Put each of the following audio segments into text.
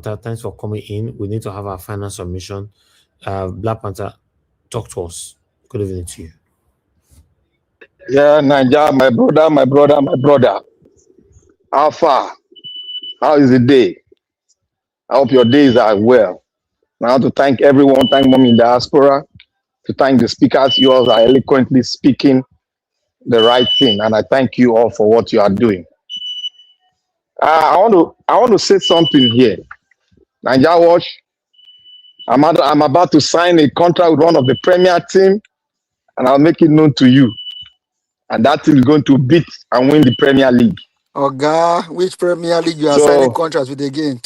Thanks for coming in. We need to have our final submission. Black Panther, talk to us. Good evening to you. Yeah, Niger, my brother. How far? How is the day? I hope your days are well. Now to thank everyone, thank Mommy in diaspora, to thank the speakers. You all are eloquently speaking the right thing, and I thank you all for what you are doing. I want to say something here. Niger Watch. I'm about to sign a contract with one of the Premier team, and I'll make it known to you. And that team is going to beat and win the Premier League. Oga, which Premier League you are signing So, contracts with again?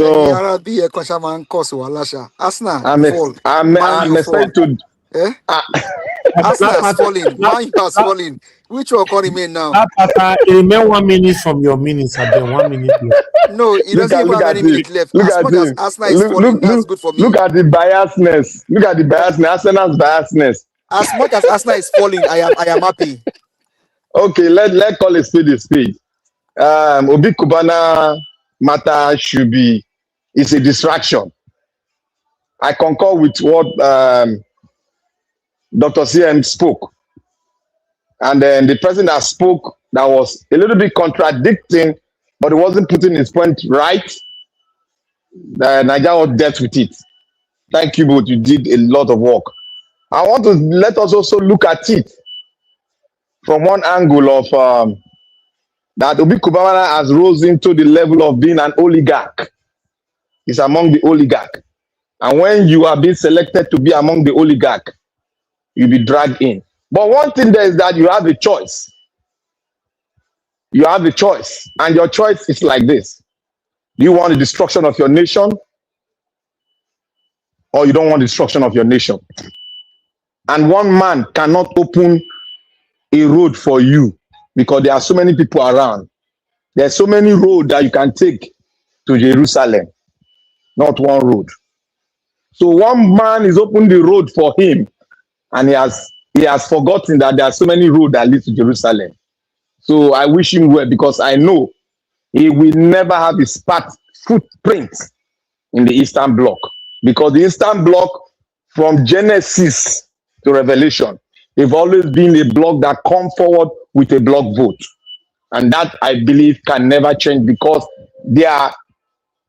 Any so Arabi contract man cost Walasha. Arsenal, I'm you ex- fall. Man, I'm you fall. excited to. Eh? Uh, Arsenal Black has Panther, fallen. Black, Man, you has Black, fallen. Which one can remain now? Black Panther, it remain 1 minute from your minutes. I've been 1 minute left. No, he doesn't even look have at any him. minute left. Look As at much as him. Arsenal is falling, that's good for Look me. at the biasness. Look at the biasness. Arsenal's biasness. As much as Arsenal is falling, I am happy. Okay, let call a spade a spade. Obi Cubana matter should be. It's a distraction. I concur with what Dr. CM spoke. And then the person that spoke that was a little bit contradicting, but he wasn't putting his point right. The Niger was dealt with it. Thank you, both. You did a lot of work. I want to let us also look at it from one angle of that Obi Cubana has risen to the level of being an oligarch. He's among the oligarch. And when you are being selected to be among the oligarch, you'll be dragged in. But one thing there is that you have a choice. You have a choice. And your choice is like this. Do you want the destruction of your nation? Or you don't want the destruction of your nation? And one man cannot open a road for you because there are so many people around. There are so many roads that you can take to Jerusalem, not one road. So one man is opening the road for him, and he has forgotten that there are so many roads that lead to Jerusalem. So I wish him well because I know he will never have his footprint in the Eastern Bloc, because the Eastern Bloc, from Genesis to Revelation, they've always been a bloc that come forward with a bloc vote, and that I believe can never change because their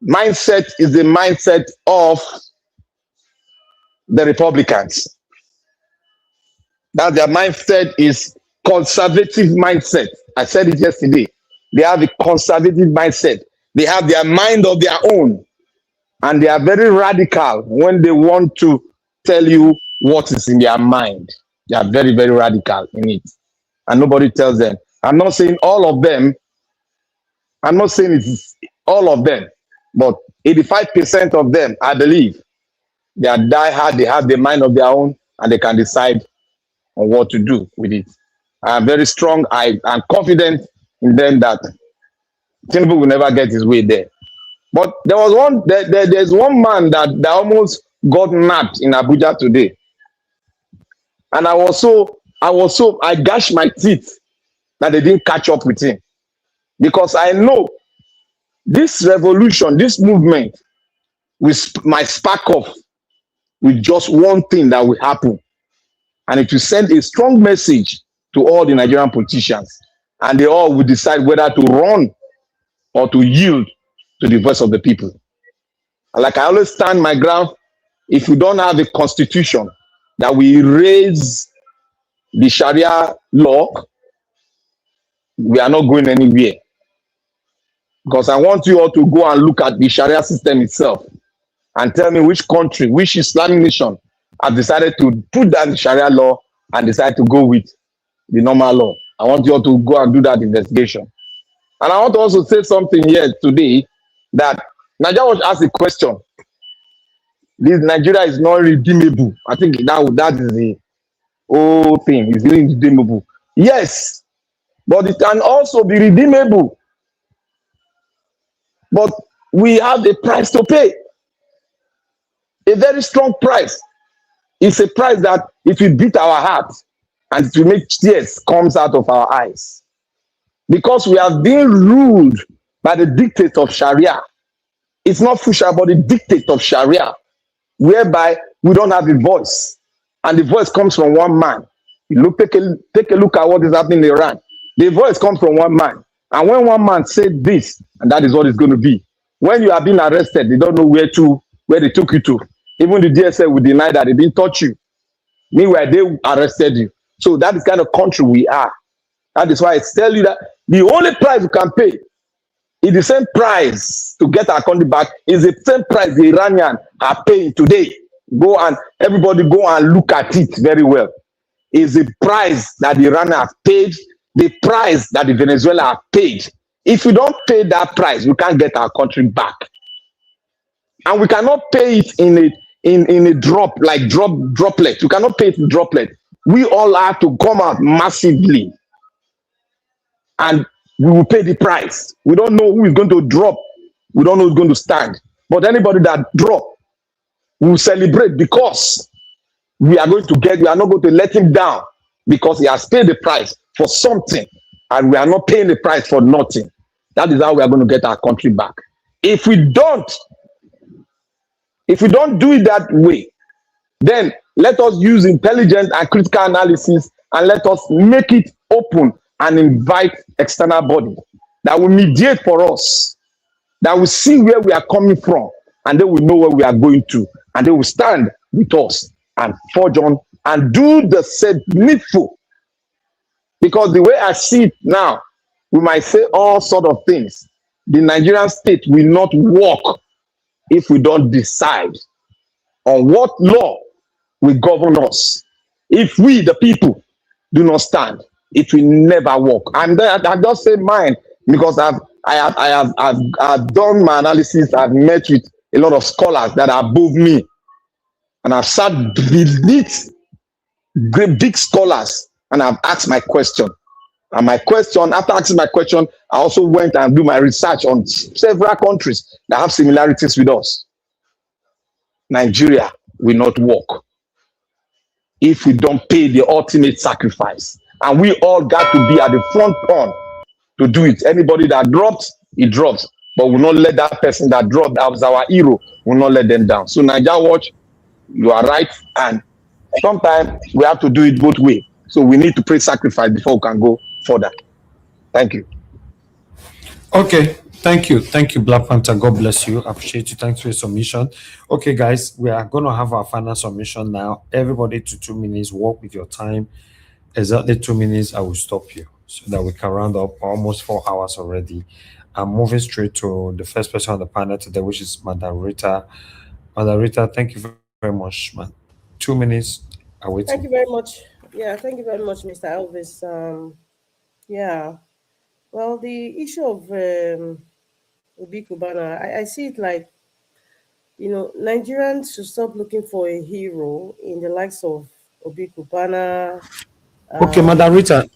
mindset is the mindset of the Republicans. That their mindset is conservative mindset. I said it yesterday. They have a conservative mindset. They have their mind of their own. And they are very radical when they want to tell you what is in their mind. They are very, very radical in it. And nobody tells them. I'm not saying all of them. I'm not saying it's all of them. But 85% of them, I believe, they are diehard. They have the mind of their own. And they can decide on what to do with it. I am very strong. I am confident in them that Tinubu will never get his way there. But there's one man that almost got nabbed in Abuja today. And I gashed my teeth that they didn't catch up with him. Because I know this revolution, this movement might spark off with just one thing that will happen. And it will send a strong message to all the Nigerian politicians. And they all will decide whether to run or to yield to the voice of the people. Like I always stand my ground, if we don't have a constitution that will raise the Sharia law, we are not going anywhere. Because I want you all to go and look at the Sharia system itself and tell me which country, which Islamic nation have decided to put down the Sharia law and decide to go with the normal law. I want you all to go and do that investigation. And I want to also say something here today that Nigeria was asked a question. This Nigeria is not redeemable. I think that is the whole thing. It's redeemable. Yes, but it can also be redeemable. But we have a price to pay. A very strong price. It's a price that it will beat our hearts and it will make tears comes out of our eyes. Because we have been ruled by the dictates of Sharia. It's not Fusha, but the dictate of Sharia, whereby we don't have a voice. And the voice comes from one man. You look, take a look at what is happening in Iran. The voice comes from one man. And when one man said this, and that is what it's going to be. When you are being arrested, they don't know where they took you to. Even the DSL will deny that they didn't touch you. Meanwhile, they arrested you. So that is the kind of country we are. That is why I tell you that the only price you can pay is the same price to get our country back, is the same price the Iranians are paying today. Everybody go and look at it very well. Is the price that the Iranians have paid, the price that the Venezuela have paid. If you don't pay that price, we can't get our country back. And we cannot pay it in a droplet. You cannot pay it in droplet. We all have to come out massively. And we will pay the price. We don't know who is going to drop. We don't know who's going to stand. But anybody that drop, we will celebrate because we are not going to let him down because he has paid the price for something and we are not paying the price for nothing. That is how we are going to get our country back. If we don't do it that way, then let us use intelligent and critical analysis and let us make it open and invite external body that will mediate for us, that will see where we are coming from, and they will know where we are going to, and they will stand with us and forge on and do the same needful. Because the way I see it now, we might say all sort of things. The Nigerian state will not work if we don't decide on what law will govern us. If we, the people, do not stand, it will never work. And I just say mine because I've done my analysis. I've met with a lot of scholars that are above me, and I've sat beneath great big scholars, and I've asked my question. And my question, after asking my question, I also went and do my research on several countries that have similarities with us. Nigeria will not work if we don't pay the ultimate sacrifice. And we all got to be at the front on to do it. Anybody that drops, he drops. But we'll not let that person that dropped, that was our hero, will not let them down. So Nigeria Watch, you are right. And sometimes we have to do it both ways. So we need to pray sacrifice before we can go further. Thank you. Okay, thank you, Black Panther. God bless you. Appreciate you. Thanks for your submission. Okay, guys, we are going to have our final submission now. Everybody to 2 minutes. Work with your time. Exactly 2 minutes. I will stop you so that we can round up. Almost 4 hours already. I'm moving straight to the first person on the panel today, which is Madam Rita. Madam Rita, thank you very much, man. 2 minutes. I wait. Thank you very much. Yeah, thank you very much, Mr. Elvis. Yeah. Well, the issue of Obi Cubana, I see it like, Nigerians should stop looking for a hero in the likes of Obi Cubana. Okay, Madam Rita,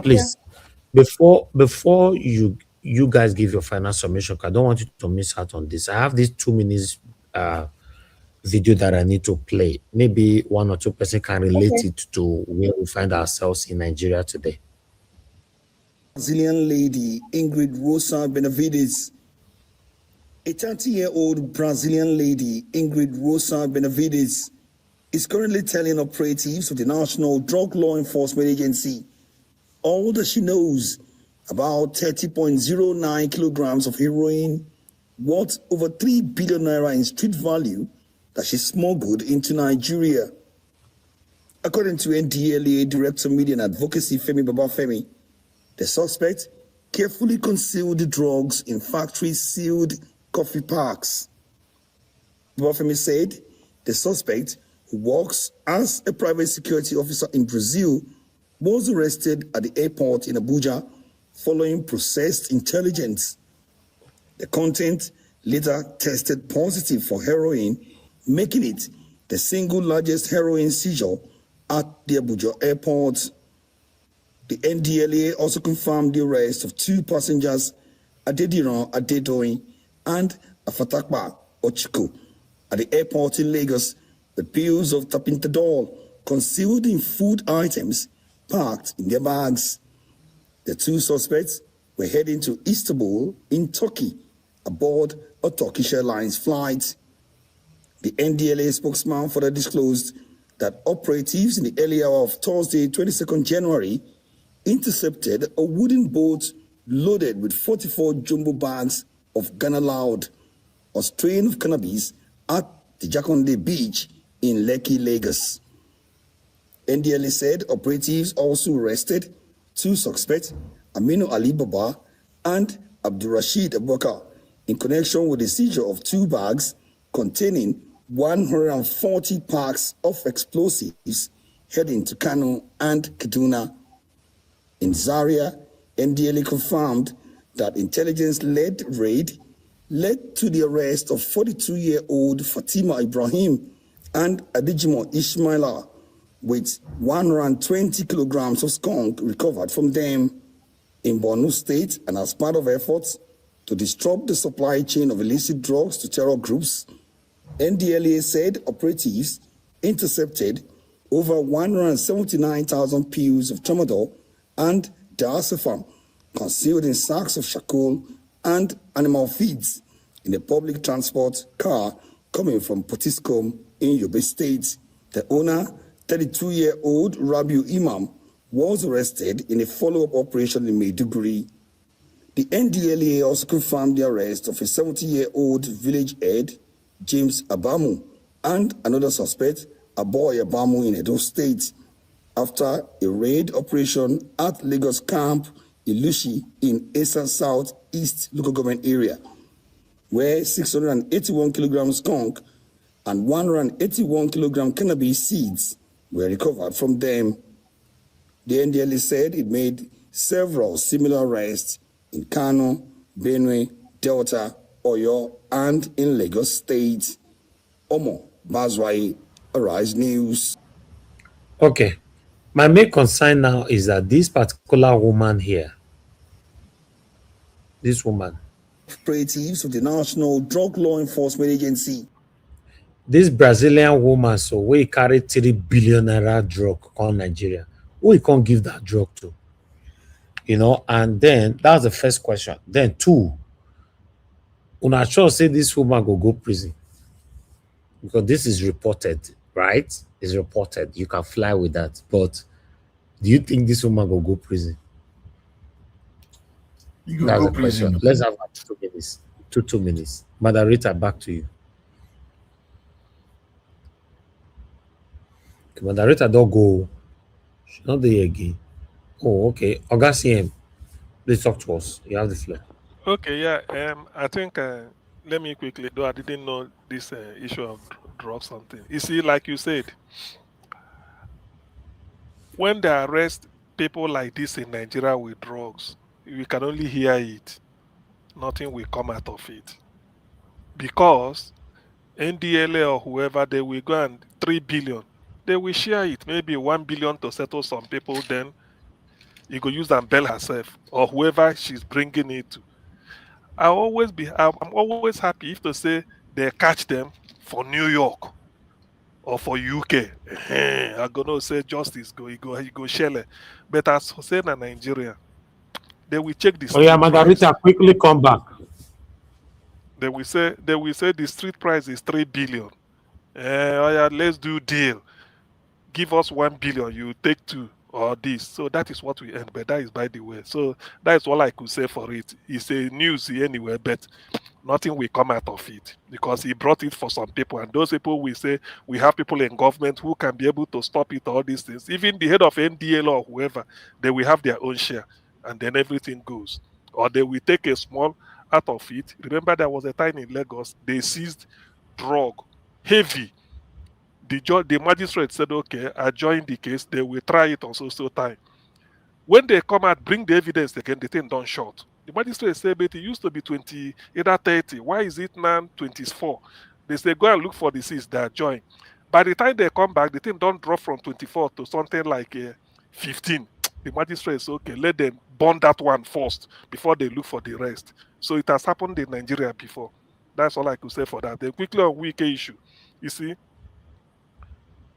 please. Yeah. Before you guys give your final submission, I don't want you to miss out on this. I have this 2 minutes video that I need to play. Maybe 1 or 2 person can relate it to where we find ourselves in Nigeria today. Brazilian lady Ingrid Rosa Benavides. A 30-year-old Brazilian lady Ingrid Rosa Benavides is currently telling operatives of the National Drug Law Enforcement Agency all that she knows about 30.09 kilograms of heroin, worth over 3 billion naira in street value, that she smuggled into Nigeria. According to NDLA Director Media and Advocacy Femi Babafemi, the suspect carefully concealed the drugs in factory-sealed coffee parks. Babafemi said the suspect, who works as a private security officer in Brazil, was arrested at the airport in Abuja following processed intelligence. The content later tested positive for heroin, making it the single largest heroin seizure at the Abuja airport. The NDLA also confirmed the arrest of 2 passengers, Adediran Adedoyin and Afatakpa Ochiko, at the airport in Lagos with pills of tapentadol concealed in food items packed in their bags. The 2 suspects were heading to Istanbul in Turkey aboard a Turkish Airlines flight. The NDLA spokesman further disclosed that operatives in the early hour of Thursday, 22nd January, intercepted a wooden boat loaded with 44 jumbo bags of Ghana Loud, a strain of cannabis, at the Jakonde Beach in Lekki, Lagos. NDLA said operatives also arrested two suspects, Aminu Ali Baba and Abdurrashid Abubakar, in connection with the seizure of two bags containing 140 packs of explosives heading to Kano and Kaduna. In Zaria, NDLA confirmed that intelligence-led raid led to the arrest of 42-year-old Fatima Ibrahim and Adijimo Ismaila, with 120 kilograms of skunk recovered from them in Borno State, and as part of efforts to disrupt the supply chain of illicit drugs to terror groups, NDLA said operatives intercepted over 179,000 pills of tramadol and diazepam concealed in sacks of charcoal and animal feeds in a public transport car coming from Potiskum in Yobe State. The owner, 32-year-old Rabiu Imam, was arrested in a follow-up operation in Maiduguri. The NDLA also confirmed the arrest of a 70-year-old village head, James Abamu, and another suspect, Aboy Abamu, in Edo State, after a raid operation at Lagos Camp Ilushi in Eastern South East local government area, where 681 kilograms skunk and 181 kilogram cannabis seeds were recovered from them. The NDLA said it made several similar arrests in Kano, Benue, Delta, Oyo, and in Lagos State. Omo Bazwai, Arise News. Okay. My main concern now is that this particular woman here, this woman, Operatives of the National Drug Law Enforcement Agency. this Brazilian woman, so we carry 3 billion naira drug on Nigeria. Who we can't give that drug to? You know, and then that's the first question. Then two, una sure say this woman go prison, because this is reported, right? It's reported. You can fly with that, but do you think this woman go prison? You go That's go the question. prison. Let's have 2 minutes. 2 minutes. Moderator, back to you. Okay, moderator, don't go. She's not there again. Oh, okay. Oga CM, please talk to us. You have the floor. Okay, yeah. I think let me quickly, though I didn't know this issue of drug something. You see, like you said, when they arrest people like this in Nigeria with drugs, we can only hear it. Nothing will come out of it, because NDLA or whoever, they will go and 3 billion. They will share it, maybe 1 billion to settle some people. Then you go use and bail herself or whoever she's bringing it to. I'm always happy if to say they catch them for New York or for UK. I'm gonna say justice go shell. But as Hussein and Nigeria, they will check the Oh yeah, street price. Margarita, quickly come back. They will say the street price is 3 billion. Oh yeah, let's do deal. Give us 1 billion, you take 2 or this. So that is what we earn. But that is by the way. So that is all I could say for it. It's a news anyway, but nothing will come out of it, because he brought it for some people, and those people will say we have people in government who can be able to stop it, all these things. Even the head of NDL or whoever, they will have their own share, and then everything goes. Or they will take a small out of it. Remember, there was a time in Lagos, they seized drug, heavy. The magistrate said, okay, adjourn the case, they will try it on so time. When they come out, bring the evidence again, the thing done short. The magistrate said, but it used to be 20, either 30. Why is it now 24? They say, go and look for the seats that join. By the time they come back, the thing don't drop from 24 to something like 15. The magistrate said, okay, let them burn that one first before they look for the rest. So it has happened in Nigeria before. That's all I could say for that. Then quickly on Wike issue. You see,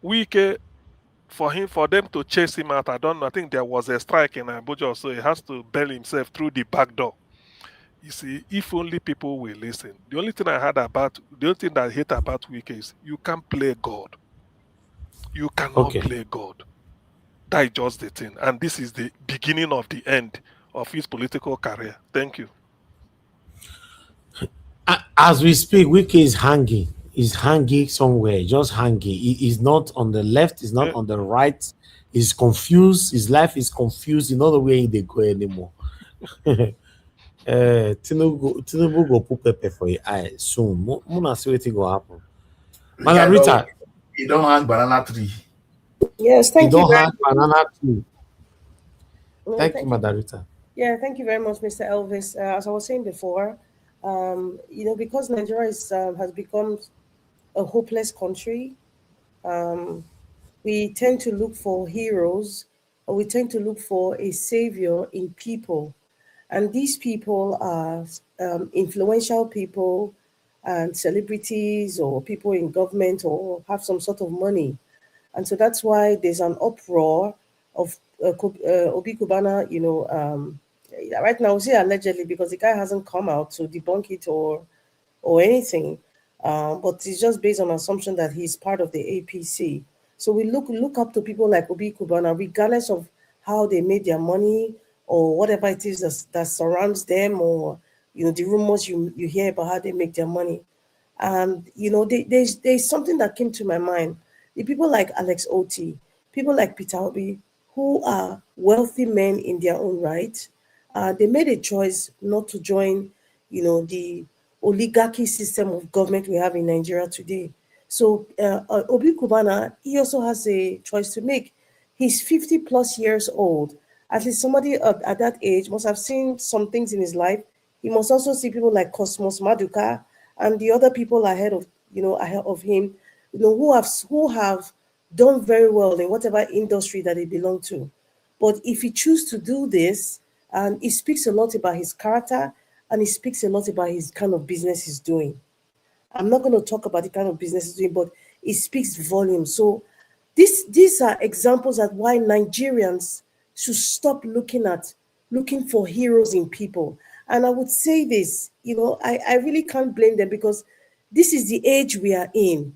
Wike, for them to chase him out, I don't know. I think there was a strike in Abuja, so he has to bail himself through the back door. You see, if only people will listen. The only thing I hate about Wike is you can't play God. You cannot Okay. play God. That is just the thing. And this is the beginning of the end of his political career. Thank you. As we speak, Wiki is hanging. He's hanging somewhere, just hanging. He's not on the left, he's not Eh, on the right. He's confused. His life is confused. You know the way they go anymore. Tinubu go put pepper for your eye soon. Muna see what go happen. The Madam guy don't, Rita, he don't hang banana tree. Yes, he thank you don't very have banana too. much. Thank you, Thank you. Madam Rita. Yeah, thank you very much, Mr. Elvis. As I was saying before, because Nigeria has become a hopeless country, um, we tend to look for heroes, or we tend to look for a savior in people. And these people are influential people and celebrities or people in government or have some sort of money. And so that's why there's an uproar of Obi Cubana, right now, we say allegedly because the guy hasn't come out to debunk it or anything. But it's just based on assumption that he's part of the APC. So we look up to people like Obi Cubana, regardless of how they made their money or whatever it is that surrounds them, or the rumors you hear about how they make their money. And there's something that came to my mind. The people like Alex Oti, people like Peter Obi, who are wealthy men in their own right, they made a choice not to join, the oligarchy system of government we have in Nigeria today. So Obi Kubana, he also has a choice to make. He's 50 plus years old. At least somebody at that age must have seen some things in his life. He must also see people like Cosmos Maduka and the other people ahead of him, who have done very well in whatever industry that they belong to. But if he chooses to do this, and it speaks a lot about his character, and it speaks a lot about his kind of business he's doing. I'm not going to talk about the kind of business he's doing, but it speaks volumes. So these are examples of why Nigerians should stop looking for heroes in people. And I would say this, I really can't blame them, because this is the age we are in.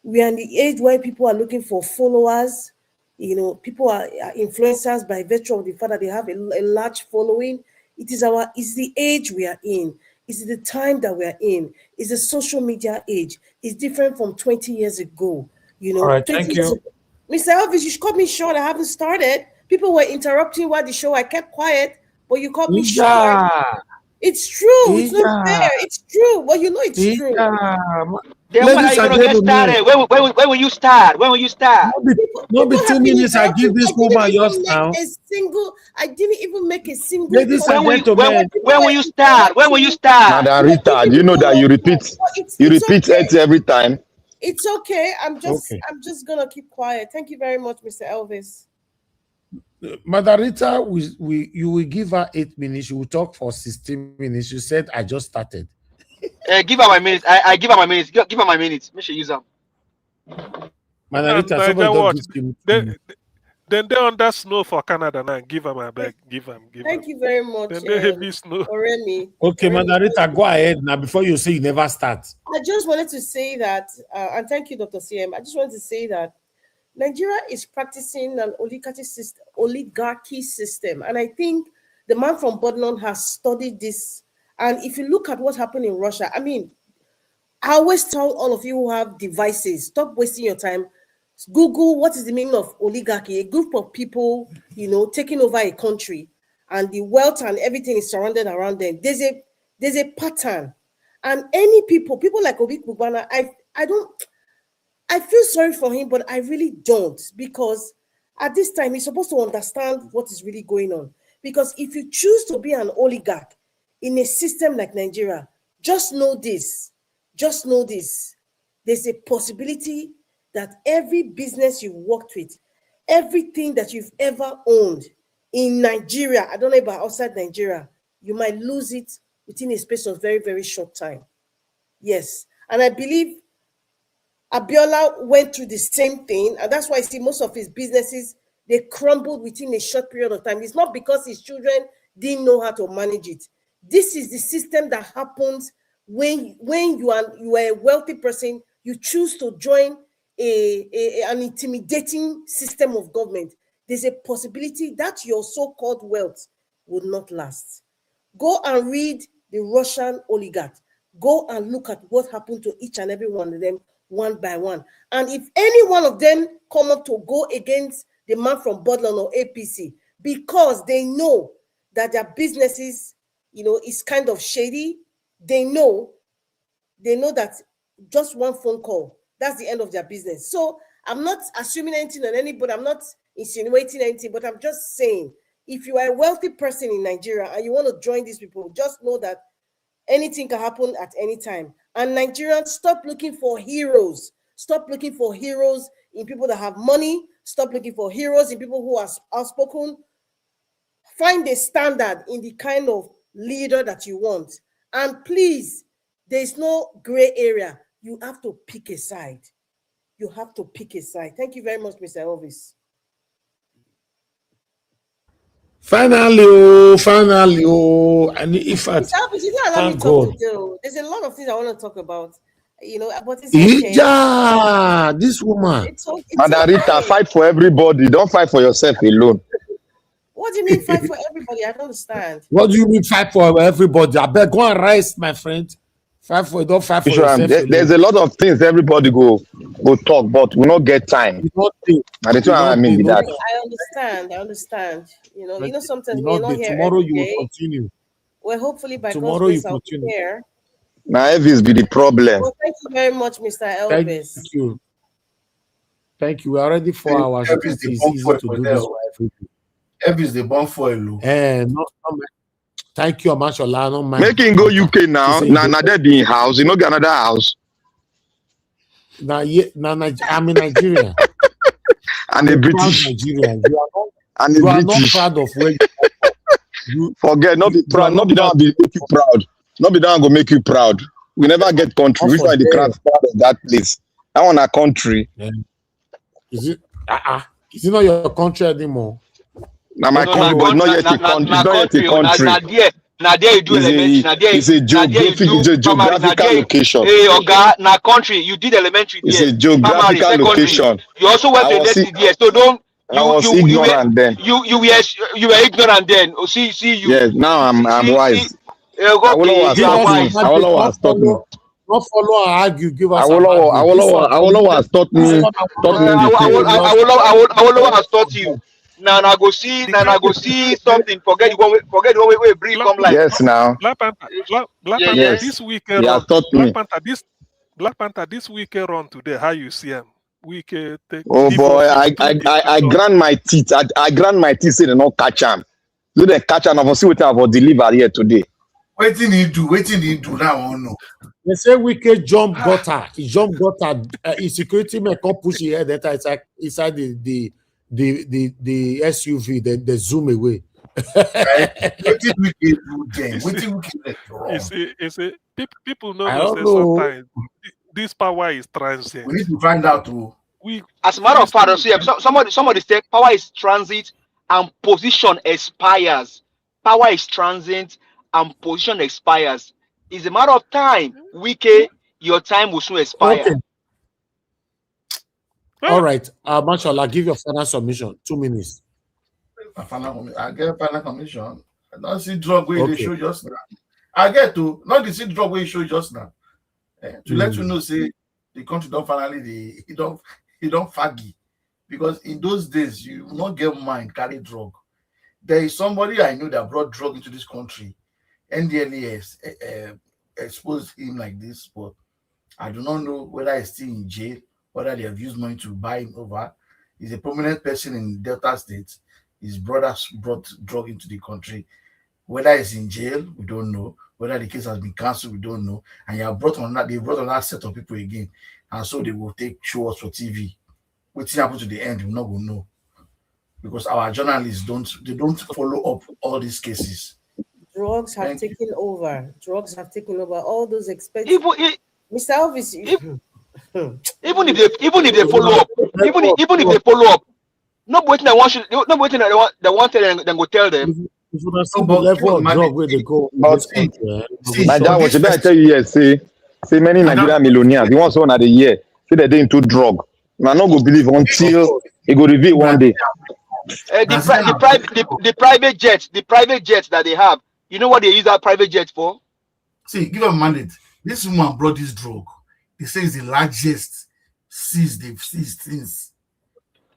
We are in the age where people are looking for followers. People are influencers by virtue of the fact that they have a large following. It's the age we are in. It's the time that we are in. It's the social media age. It's different from 20 years ago. All right, 20 thank years you. ago. Mr. Elvis, you should cut me short. I haven't started. People were interrupting while the show. I kept quiet, but you cut me short. Ija, It's true. It's not Ija, fair. It's true. Well, it's true. Ija. Then when are Ladies you and gonna get gentlemen, started? When will you start? When will you start? not be People have 2 been minutes. I give interrupting. this woman yours now. I didn't even make a single Ladies point. and When will you gentlemen, People when will were you start? When will you interrupting. start? Madam You're Rita, giving do you know people that no you time. repeat But you it's repeat it okay. every time? It's okay. okay. I'm just gonna keep quiet. Thank you very much, Mr. Elvis. Madarita, you will give her 8 minutes. You will talk for 16 minutes. You said I just started. Give her my minutes. I give her my minutes. Give her my minutes. Make sure you use them. and Madarita, somebody Niger don't watch. just give me 2 They, minutes. then they under snow for Canada now. Give them a bag. Give them. Thank you very much, Then they heavy snow. Oremi. Okay, Oremi. Madarita, go ahead now before you say you never start. I just wanted to say that, and thank you, Dr. CM. I just wanted to say that Nigeria is practicing an oligarchy system. And I think the man from Bodnon has studied this. And if you look at what happened in Russia, I mean, I always tell all of you who have devices, stop wasting your time. Google what is the meaning of oligarchy, a group of people, taking over a country, and the wealth and everything is surrounded around them. There's a pattern. And any people like Obi Cubana, I feel sorry for him, but I really don't, because at this time he's supposed to understand what is really going on. Because if you choose to be an oligarch in a system like Nigeria, just know this. There's a possibility that every business you've worked with, everything that you've ever owned in Nigeria, I don't know about outside Nigeria, you might lose it within a space of very, very short time. Yes. And I believe Abiola went through the same thing, and that's why I see most of his businesses, they crumbled within a short period of time. It's not because his children didn't know how to manage it. This is the system that happens when you are a wealthy person, you choose to join an intimidating system of government. There's a possibility that your so-called wealth will not last. Go and read the Russian oligarch. Go and look at what happened to each and every one of them one by one. And if any one of them come up to go against the man from Bodland or APC, because they know that their businesses, is kind of shady, they know that just one phone call, that's the end of their business. So I'm not assuming anything on anybody. I'm not insinuating anything, but I'm just saying, if you are a wealthy person in Nigeria and you want to join these people, just know that anything can happen at any time. And Nigerians, stop looking for heroes. Stop looking for heroes in people that have money. Stop looking for heroes in people who are outspoken. Find a standard in the kind of leader that you want. And please, there's no gray area. You have to pick a side. You have to pick a side. Thank you very much, Mr. Elvis. Finally, and if I thank God, there's a lot of things I want to talk about, but it's okay. Yeah, this woman. It's okay. Madam Rita, fight for everybody. Don't fight for yourself alone. What do you mean fight for everybody? I don't understand. What do you mean fight for everybody? I beg, go and rise, my friend. Don't fight for yourself. There's a lot of things everybody go talk, but we don't get time. I mean that. I understand. Sometimes we're not here. Tomorrow you will continue. Well, hopefully by God's grace I'll be here. Now Elvis be the problem. Well, thank you very much, Mr. Elvis. Thank you. We're already 4 hours. It's easy to do this. Elvis the born for you. Thank you, Mashallah. No man. Make him go UK now. Now they be in house. You know, get another house. I'm in Nigeria. And the British. Nigerians. You are not proud of where you forget. Not be proud. Not be down. Make you proud. Not be down. Go make you proud. We never get country. Which one the crowd part of that place? I want a country. Yeah. Is it? Is it not your country anymore? Now my country, but not yet a country. Not yet a country. Nadia, you do elementary. Nadia, it's a geographical location. Hey, Oga, na country, you did elementary. It's a geographical location. You also went to university there, so don't. I was ignorant then. You were ignorant then. See you. Yes, now I'm wise. Awolowo has taught me. Not follow and argue. Give us. Awolowo has taught me. Awolowo has taught you. Now I go see something. Forget the one way brief come like. Yes, now. Black Panther yes. this weekend. Black Panther this weekend run today. How you see him? Oh boy, I grind my teeth. I grind my teeth. Say they not catch him. Do they catch him? I will see what I will deliver here today. Waiting he do now. No. They say wicked jump gutter. He jump gutter. His security man come push his head. That is like inside the SUV. Then they zoom away. People know sometimes this power is transient. We need to find out who. As a matter of fact, somebody said power is transit and position expires. Power is transient and position expires. It's a matter of time. Wike, your time will soon expire. Okay. All right, Mashallah, give your final submission. 2 minutes. I get final commission. I don't see drug where they show just now. I get to not the see drug where you show just now. To let you know, say the country don't finally he don't faggy. Because in those days you will not get mind carry drug. There is somebody I know that brought drug into this country. NDLES exposed him like this, but I do not know whether he's still in jail, whether they have used money to buy him over. He's a prominent person in Delta State. His brothers brought drug into the country. Whether he's in jail, we don't know. Whether the case has been cancelled, we don't know. And they brought on that set of people again. And so they will show us for TV. What happened to the end, we're not going to know. Because our journalists don't follow up all these cases. Drugs have taken over. Drugs have taken over all those expensive. Mr. Elvis, even if they follow up, not waiting. They want tell them, then go tell them. If you see No, the but level of man, drug where they go in But this country, see, my dad for was this I tell you yes, say many I don't, Nigerian millionaires, the ones who are the year, say they're into drug. I not go believe of until course. it go reveal one day. Brazilian are The private jets that they have. You know what they use that private jet for? see, give them a mandate. This woman brought this drug. They say it's the largest seized they've seized since.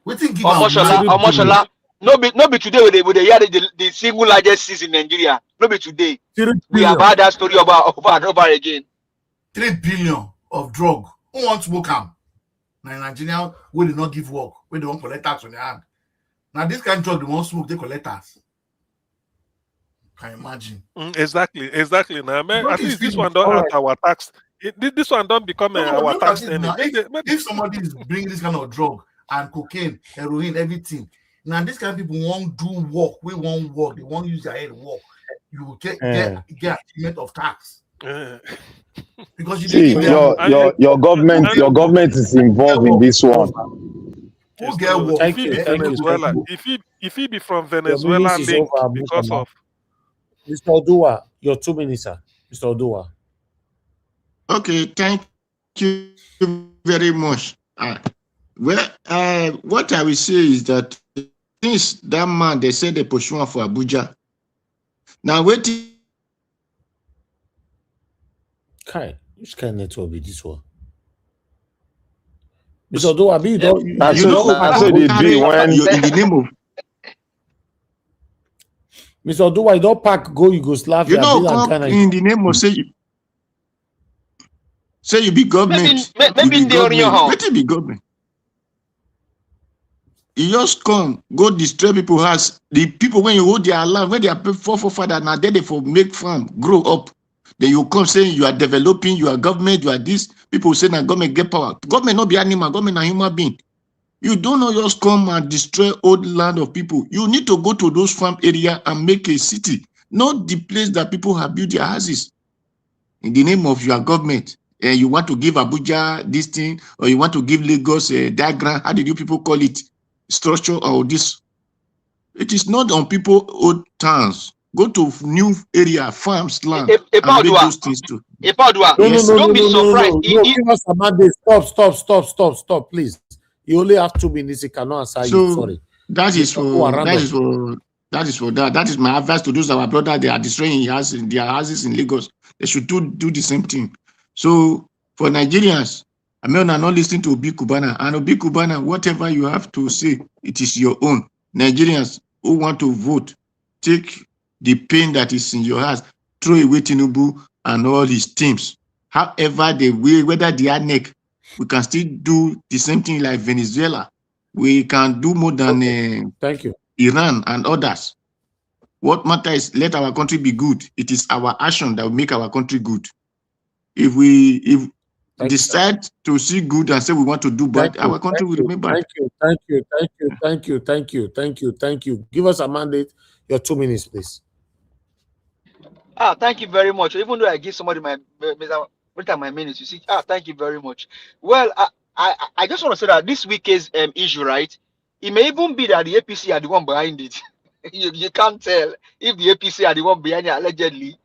We think give them mandate. Omoshola. No be today with the hear the single largest seas in Nigeria. No be today. 3 We have billion. had that story over and over again. 3 billion of drug. Who wants to work am? Now Nigerian will not give work, where they want collect tax on their hand. Now this kind of drug they want smoke, they collect tax. Can you imagine? Exactly. Now, man, Drug at is least this still one don't All add right. our tax. This one don't become no, our look at tax it earning. now. If somebody is bringing this kind of drug and cocaine, heroin, everything, now this kind of people won't do work. We won't work. They won't use their head to work. You will get achievement of tax because you See, give them your government is involved in this one. who get work. If he be Venezuela, if he be from Your Venezuela minutes is link over, because Mukama. of Mr. Odua, your 2 minutes, sir. Mr. Odua. Okay, thank you very much. What I will say is that since that man they said they pursue him for Abuja. Now wait. Kai, which kind of network be this one? Mr. Odua, you don't That's You know, so they be when you're in the name of Mr. Odua, you don't pack go Yugoslavia, you know be like come Ghana. in the name of say you be government. Maybe You be they are in your government. home. Let it be government. You just come, go destroy people house. The people when you hold their land, when they are forefather, now they for make farm, grow up. Then you come saying you are developing, you are government, you are this. People say that government get power. Government not be animal, government a human being. You don't know just come and destroy old land of people. You need to go to those farm area and make a city, not the place that people have built their houses. In the name of your government, you want to give Abuja this thing, or you want to give Lagos a diagram. How did you people call it? Structure or this? It is not on people old towns. Go to new area, farms, land, and make those things too. Don't be surprised. No, give us a mandate. Stop, please. You only have 2 minutes. He cannot answer you. Sorry. That is for that. That is my advice to those our brothers. They are destroying their houses in Lagos. They should do the same thing. So for Nigerians, I mean, I'm not listening to Obi Cubana. And Obi Cubana, whatever you have to say, it is your own. Nigerians who want to vote, take the pain that is in your heart, throw away Tinubu and all his teams. However they will, whether they are neck, we can still do the same thing like Venezuela. We can do more than Thank you. Iran and others. What matters is let our country be good. It is our action that will make our country good. If we decide to see good and say we want to do bad, our country will remain bad. Thank you. Give us a mandate. Your 2 minutes, please. Thank you very much. Even though I give somebody my minutes, you see. Thank you very much. Well, I just want to say that this week's issue, right? It may even be that the APC are the one behind it. you can't tell if the APC are the one behind it allegedly.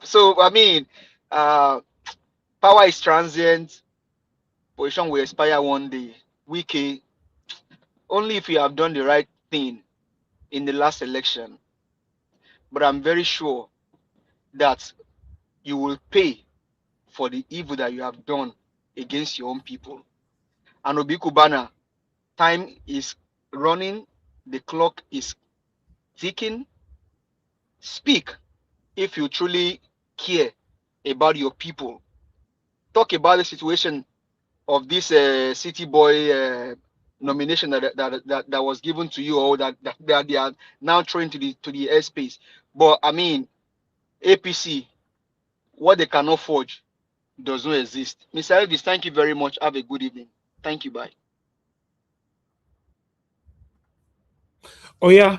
So I mean, power is transient. Position will expire one day. Wiki, only if you have done the right thing in the last election. But I'm very sure that you will pay for the evil that you have done against your own people. And Obi Cubana, time is running, the clock is ticking. Speak if you truly care about your people. Talk about the situation of this city boy nomination that was given to you, or that they are now throwing to the airspace. But I mean, APC, what they cannot forge does not exist. Mr. Elvis, thank you very much. Have a good evening. Thank you. Bye. Oh yeah.